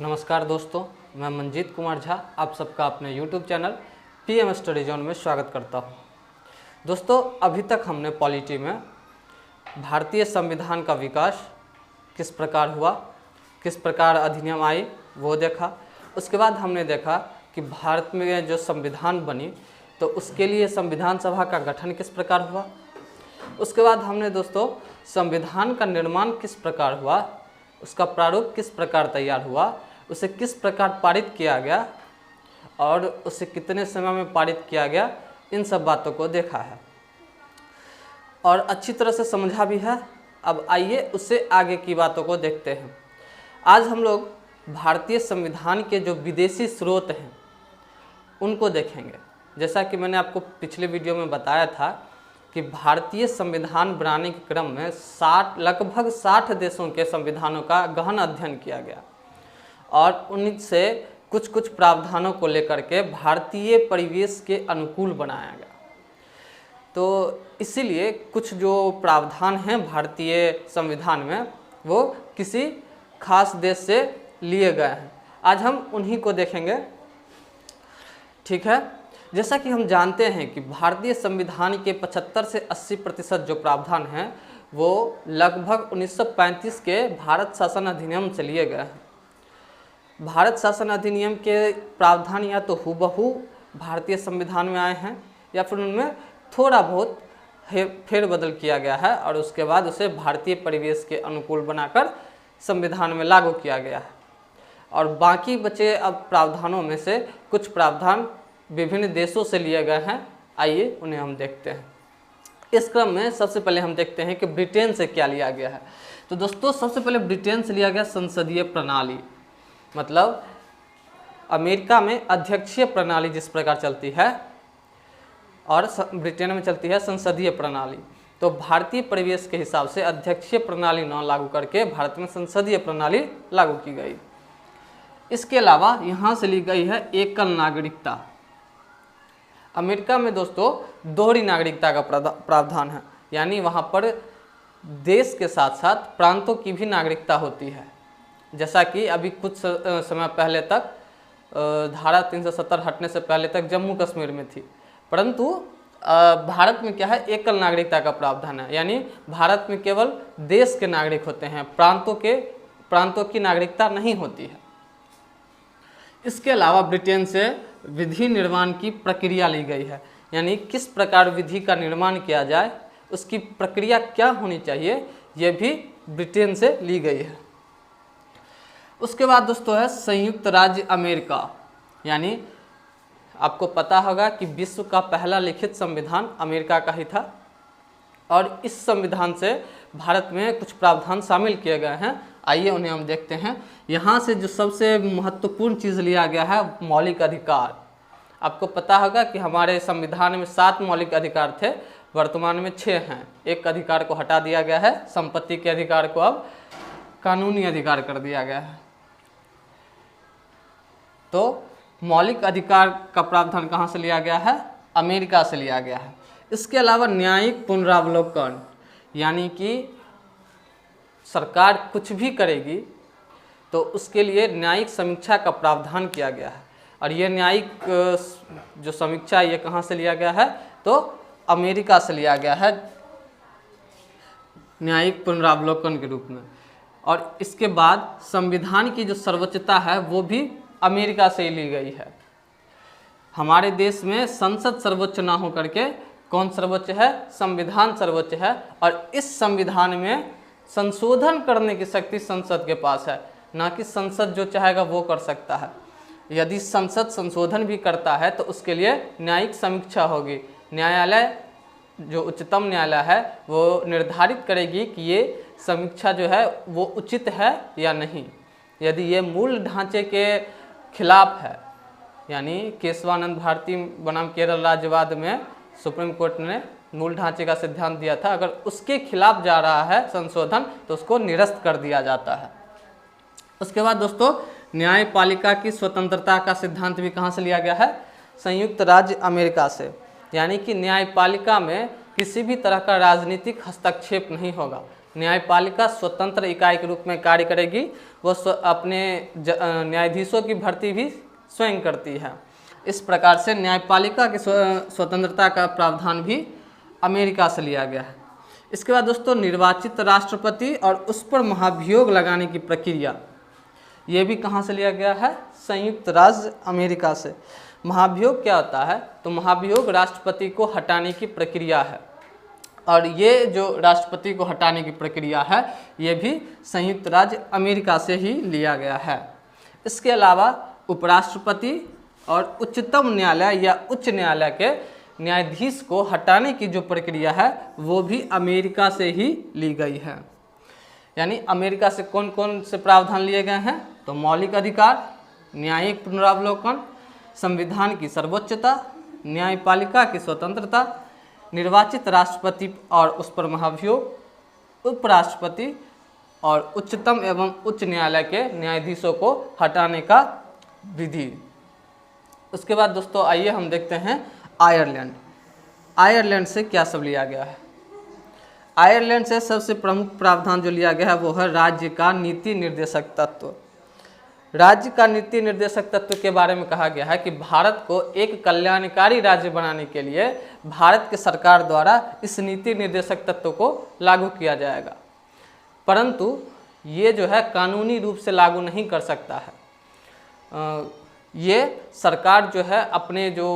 नमस्कार दोस्तों, मैं मंजीत कुमार झा आप सबका अपने YouTube channel PM study zone में स्वागत करता हूं। दोस्तों, अभी तक हमने पॉलिटी में भारतीय संविधान का विकास किस प्रकार हुआ, किस प्रकार अधिनियम आई वो देखा। उसके बाद हमने देखा कि भारत में जो संविधान बनी तो उसके लिए संविधान सभा का गठन किस प्रकार हुआ। उसके बाद हमने दोस्तों संविधान का निर्माण किस प्रकार हुआ, उसका प्रारूप किस प्रकार तैयार हुआ, उसे किस प्रकार पारित किया गया और उसे कितने समय में पारित किया गया, इन सब बातों को देखा है और अच्छी तरह से समझा भी है। अब आइए उससे आगे की बातों को देखते हैं। आज हम लोग भारतीय संविधान के जो विदेशी स्रोत हैं उनको देखेंगे। जैसा कि मैंने आपको पिछले वीडियो में बताया था कि भारतीय संविधान बनाने के क्रम में लगभग 60 देशों के संविधानों का गहन अध्ययन किया गया और उनसे कुछ कुछ प्रावधानों को लेकर के भारतीय परिवेश के अनुकूल बनाया गया। तो इसीलिए कुछ जो प्रावधान हैं भारतीय संविधान में वो किसी खास देश से लिए गए हैं। आज हम उन्हीं को देखेंगे, ठीक है। जैसा कि हम जानते हैं कि भारतीय संविधान के 75 से 80% जो प्रावधान हैं वो लगभग 1935 के भारत शासन अधिनियम से लिए गए हैं। भारत शासन अधिनियम के प्रावधान या तो हूबहू भारतीय संविधान में आए हैं या फिर उनमें थोड़ा बहुत फेरबदल किया गया है और उसके बाद उसे भारतीय परिवेश के अनुकूल बनाकर संविधान में लागू किया गया है। और बाकी बचे अब प्रावधानों में से कुछ प्रावधान विभिन्न देशों से लिए गए हैं। आइए उन्हें हम देखते हैं। इस क्रम में सबसे पहले हम देखते हैं कि ब्रिटेन से क्या लिया गया है। तो दोस्तों, सबसे पहले ब्रिटेन से लिया गया संसदीय प्रणाली, मतलब अमेरिका में अध्यक्षीय प्रणाली जिस प्रकार चलती है और ब्रिटेन में चलती है संसदीय प्रणाली। तो भारतीय परिवेश के हिसाब से अध्यक्षीय प्रणाली न लागू करके भारत में संसदीय प्रणाली लागू की गई। इसके अलावा यहाँ से ली गई है एकल नागरिकता। अमेरिका में दोस्तों दोहरी नागरिकता का प्रावधान है, यानी वहाँ पर देश के साथ साथ प्रांतों की भी नागरिकता होती है। जैसा कि अभी कुछ समय पहले तक धारा 370 हटने से पहले तक जम्मू कश्मीर में थी, परंतु भारत में क्या है, एकल नागरिकता का प्रावधान है, यानी भारत में केवल देश के नागरिक होते हैं, प्रांतों की नागरिकता नहीं होती है। इसके अलावा ब्रिटेन से विधि निर्माण की प्रक्रिया ली गई है, यानी किस प्रकार विधि का निर्माण किया जाए, उसकी प्रक्रिया क्या होनी चाहिए, ये भी ब्रिटेन से ली गई है। उसके बाद दोस्तों है संयुक्त राज्य अमेरिका, यानी आपको पता होगा कि विश्व का पहला लिखित संविधान अमेरिका का ही था और इस संविधान से भारत में कुछ प्रावधान शामिल किए गए हैं। आइए उन्हें हम देखते हैं। यहाँ से जो सबसे महत्वपूर्ण चीज़ लिया गया है मौलिक अधिकार। आपको पता होगा कि हमारे संविधान में 7 मौलिक अधिकार थे, वर्तमान में 6 हैं। एक अधिकार को हटा दिया गया है, संपत्ति के अधिकार को अब कानूनी अधिकार कर दिया गया है। तो मौलिक अधिकार का प्रावधान कहाँ से लिया गया है, अमेरिका से लिया गया है। इसके अलावा न्यायिक पुनरावलोकन, यानी कि सरकार कुछ भी करेगी तो उसके लिए न्यायिक समीक्षा का प्रावधान किया गया है और ये न्यायिक जो समीक्षा ये कहाँ से लिया गया है, तो अमेरिका से लिया गया है न्यायिक पुनरावलोकन के रूप में। और इसके बाद संविधान की जो सर्वोच्चता है वो भी अमेरिका से ही ली गई है। हमारे देश में संसद सर्वोच्च ना हो करके कौन सर्वोच्च है, संविधान सर्वोच्च है और इस संविधान में संशोधन करने की शक्ति संसद के पास है, ना कि संसद जो चाहेगा वो कर सकता है। यदि संसद संशोधन भी करता है तो उसके लिए न्यायिक समीक्षा होगी। न्यायालय जो उच्चतम न्यायालय है वो निर्धारित करेगी कि ये समीक्षा जो है वो उचित है या नहीं। यदि ये मूल ढांचे के खिलाफ है, यानी केशवानंद भारती बनाम केरल राज्यवाद में सुप्रीम कोर्ट ने मूल ढांचे का सिद्धांत दिया था, अगर उसके खिलाफ जा रहा है संशोधन तो उसको निरस्त कर दिया जाता है। उसके बाद दोस्तों न्यायपालिका की स्वतंत्रता का सिद्धांत भी कहाँ से लिया गया है, संयुक्त राज्य अमेरिका से, यानी कि न्यायपालिका में किसी भी तरह का राजनीतिक हस्तक्षेप नहीं होगा। न्यायपालिका स्वतंत्र इकाई के रूप में कार्य करेगी। वो अपने न्यायाधीशों की भर्ती भी स्वयं करती है। इस प्रकार से न्यायपालिका की स्वतंत्रता का प्रावधान भी अमेरिका से लिया गया है। इसके बाद दोस्तों निर्वाचित राष्ट्रपति और उस पर महाभियोग लगाने की प्रक्रिया, ये भी कहाँ से लिया गया है? संयुक्त राज्य अमेरिका से। महाभियोग क्या होता है? तो महाभियोग राष्ट्रपति को हटाने की प्रक्रिया है, और ये जो राष्ट्रपति को हटाने की प्रक्रिया है ये भी संयुक्त राज्य अमेरिका से ही लिया गया है। इसके अलावा उपराष्ट्रपति और उच्चतम न्यायालय या उच्च न्यायालय के न्यायाधीश को हटाने की जो प्रक्रिया है वो भी अमेरिका से ही ली गई है। यानी अमेरिका से कौन कौन से प्रावधान लिए गए हैं? तो मौलिक अधिकार, न्यायिक पुनरावलोकन, संविधान की सर्वोच्चता, न्यायपालिका की स्वतंत्रता, निर्वाचित राष्ट्रपति और उस पर महाभियोग, उपराष्ट्रपति और उच्चतम एवं उच्च न्यायालय के न्यायाधीशों को हटाने का विधि। उसके बाद दोस्तों आइए हम देखते हैं आयरलैंड। आयरलैंड से क्या सब लिया गया है? आयरलैंड से सबसे प्रमुख प्रावधान जो लिया गया है वो है राज्य का नीति निर्देशक तत्व। राज्य का नीति निर्देशक तत्व के बारे में कहा गया है कि भारत को एक कल्याणकारी राज्य बनाने के लिए भारत के सरकार द्वारा इस नीति निर्देशक तत्व को लागू किया जाएगा, परंतु ये जो है कानूनी रूप से लागू नहीं कर सकता है। ये सरकार जो है अपने जो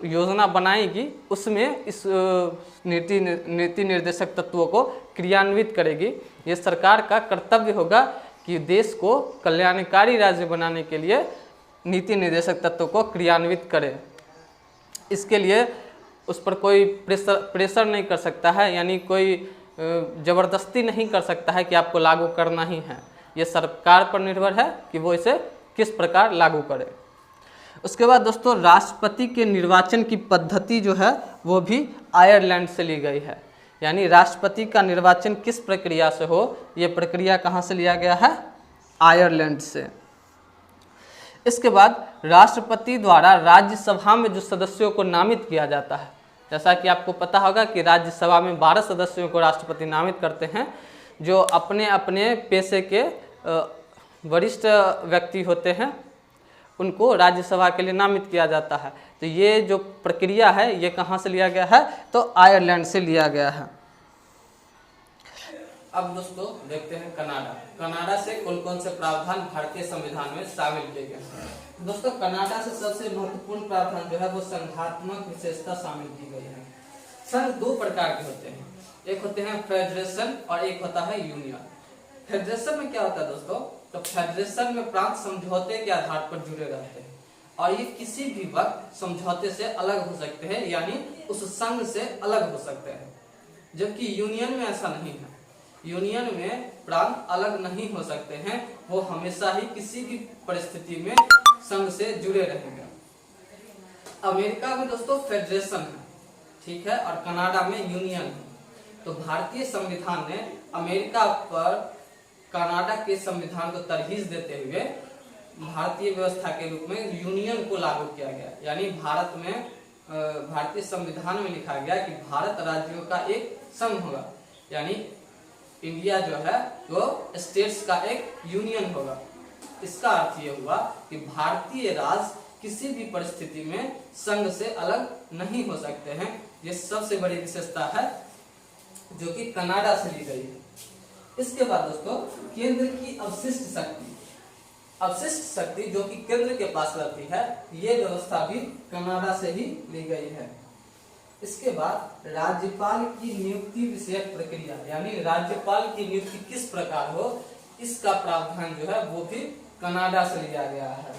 योजना बनाएगी उसमें इस नीति निर्देशक तत्वों को क्रियान्वित करेगी। ये सरकार का कर्तव्य होगा कि देश को कल्याणकारी राज्य बनाने के लिए नीति निर्देशक तत्वों को क्रियान्वित करे। इसके लिए उस पर कोई प्रेशर नहीं कर सकता है, यानी कोई ज़बरदस्ती नहीं कर सकता है कि आपको लागू करना ही है। ये सरकार पर निर्भर है कि वो इसे किस प्रकार लागू करे। उसके बाद दोस्तों राष्ट्रपति के निर्वाचन की पद्धति जो है वो भी आयरलैंड से ली गई है। यानी राष्ट्रपति का निर्वाचन किस प्रक्रिया से हो, ये प्रक्रिया कहाँ से लिया गया है? आयरलैंड से। इसके बाद राष्ट्रपति द्वारा राज्यसभा में जो सदस्यों को नामित किया जाता है, जैसा कि आपको पता होगा कि राज्यसभा में 12 सदस्यों को राष्ट्रपति नामित करते हैं जो अपने अपने पेशे के वरिष्ठ व्यक्ति होते हैं, उनको राज्यसभा के लिए नामित किया जाता है। तो ये जो प्रक्रिया है ये कहाँ से लिया गया है? तो आयरलैंड से लिया गया है। अब दोस्तों देखते हैं कनाडा। कनाडा से कौन कौन से प्रावधान भारतीय संविधान में शामिल किए गए हैं। दोस्तों कनाडा से सबसे महत्वपूर्ण प्रावधान जो है वो संघात्मक विशेषता शामिल की गई है। संघ दो प्रकार के होते हैं, एक होते हैं फेडरेशन और एक होता है यूनियन। फेडरेशन में क्या होता है दोस्तों? तो फेडरेशन में प्रांत समझौते के आधार पर जुड़े रहते हैं और ये किसी भी वक्त समझौते से अलग हो सकते हैं, यानी उस संघ से अलग हो सकते हैं। जबकि यूनियन में ऐसा नहीं है। यूनियन में प्रांत अलग नहीं हो सकते हैं, वो हमेशा ही किसी भी परिस्थिति में संघ से जुड़े रहेंगे। अमेरिका में दोस्तों फेडरेशन है, ठीक है, और कनाडा में यूनियन है। तो भारतीय संविधान ने अमेरिका पर कनाडा के संविधान को तरहीज देते हुए भारतीय व्यवस्था के रूप में यूनियन को लागू किया गया। यानी भारत में भारतीय संविधान में लिखा गया कि भारत राज्यों का एक संघ होगा, यानी इंडिया जो है वो स्टेट्स का एक यूनियन होगा। इसका अर्थ ये हुआ कि भारतीय राज्य किसी भी परिस्थिति में संघ से अलग नहीं हो सकते हैं। ये सबसे बड़ी विशेषता है जो कि कनाडा से ली गई है। इसके बाद दोस्तों केंद्र की अवशिष्ट शक्ति जो कि केंद्र के पास रहती है, ये व्यवस्था भी कनाडा से ही ली गई है। इसके बाद राज्यपाल की नियुक्ति विषयक प्रक्रिया, यानी राज्यपाल की नियुक्ति किस प्रकार हो, इसका प्रावधान जो है वो भी कनाडा से लिया गया है।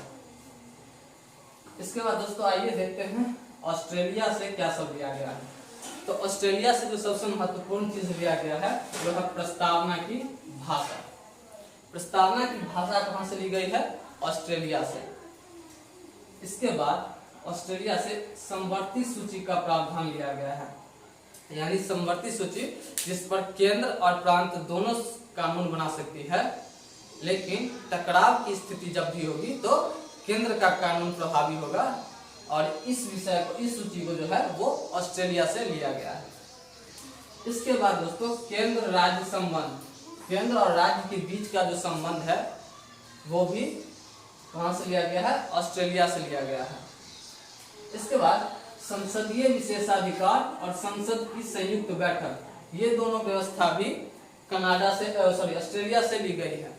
इसके बाद दोस्तों आइए देखते हैं ऑस्ट्रेलिया से क्या सब लिया गया है। तो ऑस्ट्रेलिया से जो सबसे महत्वपूर्ण चीज लिया गया है वो है प्रस्तावना की भाषा। प्रस्तावना की भाषा कहां से ली गई है? ऑस्ट्रेलिया से। इसके बाद ऑस्ट्रेलिया से समवर्ती सूची का प्रावधान लिया गया है, यानी समवर्ती सूची जिस पर केंद्र और प्रांत दोनों कानून बना सकती है, लेकिन टकराव की स्थिति जब भी होगी तो केंद्र का कानून प्रभावी होगा। और इस विषय को, इस सूची को जो है वो ऑस्ट्रेलिया से लिया गया है। इसके बाद दोस्तों केंद्र राज्य संबंध, केंद्र और राज्य के बीच का जो संबंध है वो भी कहाँ से लिया गया है, ऑस्ट्रेलिया से लिया गया है। इसके बाद संसदीय विशेषाधिकार और संसद की संयुक्त बैठक, ये दोनों व्यवस्था भी कनाडा से ऑस्ट्रेलिया से ली गई है।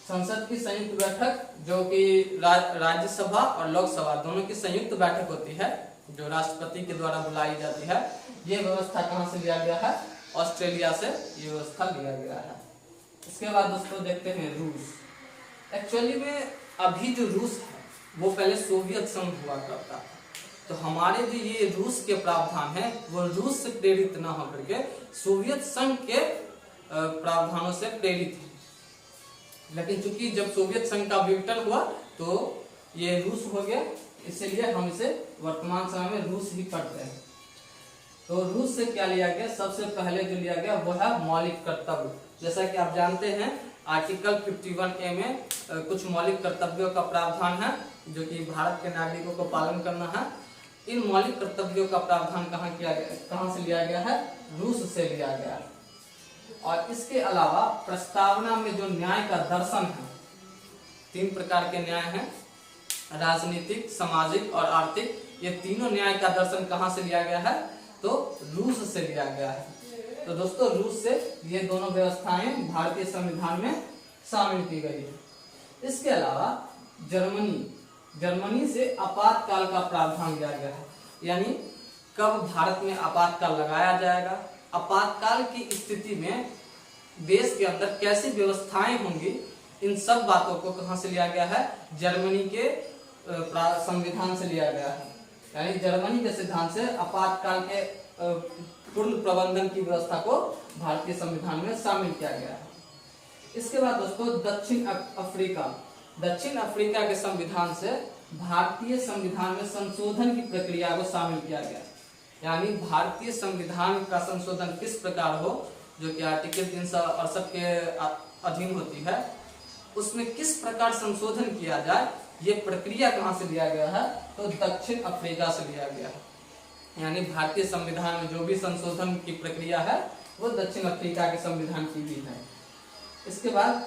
संसद की संयुक्त बैठक जो कि राज्यसभा और लोकसभा दोनों की संयुक्त बैठक होती है, जो राष्ट्रपति के द्वारा बुलाई जाती है, ये व्यवस्था कहाँ से लिया गया है, ऑस्ट्रेलिया से ये व्यवस्था लिया गया है। इसके बाद दोस्तों देखते हैं रूस। एक्चुअली में अभी जो रूस है वो पहले सोवियत संघ हुआ करता था, तो हमारे जो ये रूस के प्रावधान है वो रूस से प्रेरित न होकर के सोवियत संघ के प्रावधानों से प्रेरित है। लेकिन चूंकि जब सोवियत संघ का विघटन हुआ तो ये रूस हो गया, इसलिए हम इसे वर्तमान समय में रूस ही पढ़ते हैं। तो रूस से क्या लिया गया, सबसे पहले जो लिया गया वो है मौलिक कर्तव्य। जैसा कि आप जानते हैं आर्टिकल 51A में कुछ मौलिक कर्तव्यों का प्रावधान है जो कि भारत के नागरिकों को पालन करना है। इन मौलिक कर्तव्यों का प्रावधान कहाँ से लिया गया है, रूस से लिया गया है। और इसके अलावा प्रस्तावना में जो न्याय का दर्शन है, 3 प्रकार के न्याय हैं, राजनीतिक, सामाजिक और आर्थिक, ये तीनों न्याय का दर्शन कहाँ से लिया गया है, तो रूस से लिया गया है। तो दोस्तों रूस से ये दोनों व्यवस्थाएं भारतीय संविधान में शामिल की गई है। इसके अलावा जर्मनी से आपातकाल का प्रावधान लिया गया है, यानी कब भारत में आपातकाल लगाया जाएगा, आपातकाल की स्थिति में देश के अंदर कैसी व्यवस्थाएं होंगी, इन सब बातों को कहां से लिया गया है, जर्मनी के संविधान से लिया गया है। यानी जर्मनी के सिद्धांत से आपातकाल के पूर्ण प्रबंधन की व्यवस्था को भारतीय संविधान में शामिल किया गया है। इसके बाद दोस्तों दक्षिण अफ्रीका के संविधान से भारतीय संविधान में संशोधन की प्रक्रिया को शामिल किया गया। यानी भारतीय संविधान का संशोधन किस प्रकार हो, जो कि आर्टिकल 368 के अधीन होती है, उसमें किस प्रकार संशोधन किया जाए, ये प्रक्रिया कहाँ से लिया गया है, तो दक्षिण अफ्रीका से लिया गया है। यानी भारतीय संविधान में जो भी संशोधन की प्रक्रिया है वो दक्षिण अफ्रीका के संविधान की भी है। इसके बाद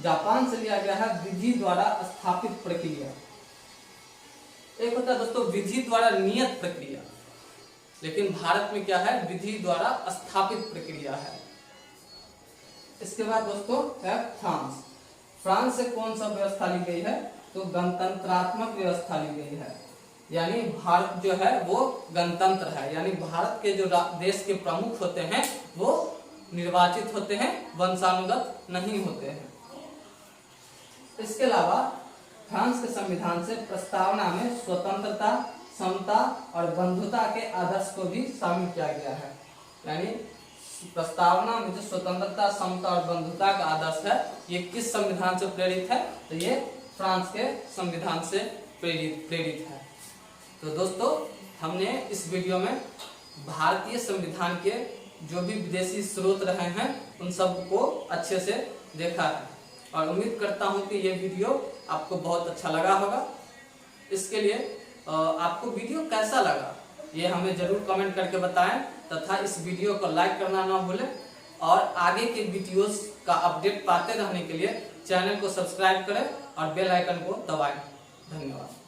जापान से लिया गया है विधि द्वारा स्थापित प्रक्रिया। एक होता है दोस्तों विधि द्वारा नियत प्रक्रिया, लेकिन भारत में क्या है, विधि द्वारा स्थापित प्रक्रिया है। इसके बाद दोस्तों है फ्रांस से कौन सा व्यवस्था ली गई है, तो गणतंत्रात्मक व्यवस्था ली गई है। यानी भारत जो है वो गणतंत्र है, यानी भारत के जो देश के प्रमुख होते हैं वो निर्वाचित होते हैं, वंशानुगत नहीं होते हैं। इसके अलावा फ्रांस के संविधान से प्रस्तावना में स्वतंत्रता, समता और बंधुता के आदर्श को भी शामिल किया गया है। यानी प्रस्तावना में जो स्वतंत्रता, समता और बंधुता का आदर्श है, ये किस संविधान से प्रेरित है, तो ये फ्रांस के संविधान से प्रेरित है। तो दोस्तों हमने इस वीडियो में भारतीय संविधान के जो भी विदेशी स्रोत रहे हैं उन सब को अच्छे से देखा है, और उम्मीद करता हूं कि ये वीडियो आपको बहुत अच्छा लगा होगा। इसके लिए आपको वीडियो कैसा लगा ये हमें जरूर कमेंट करके बताएं, तथा इस वीडियो को लाइक करना ना भूलें, और आगे के वीडियोस का अपडेट पाते रहने के लिए चैनल को सब्सक्राइब करें और बेल आइकन को दबाएं। धन्यवाद।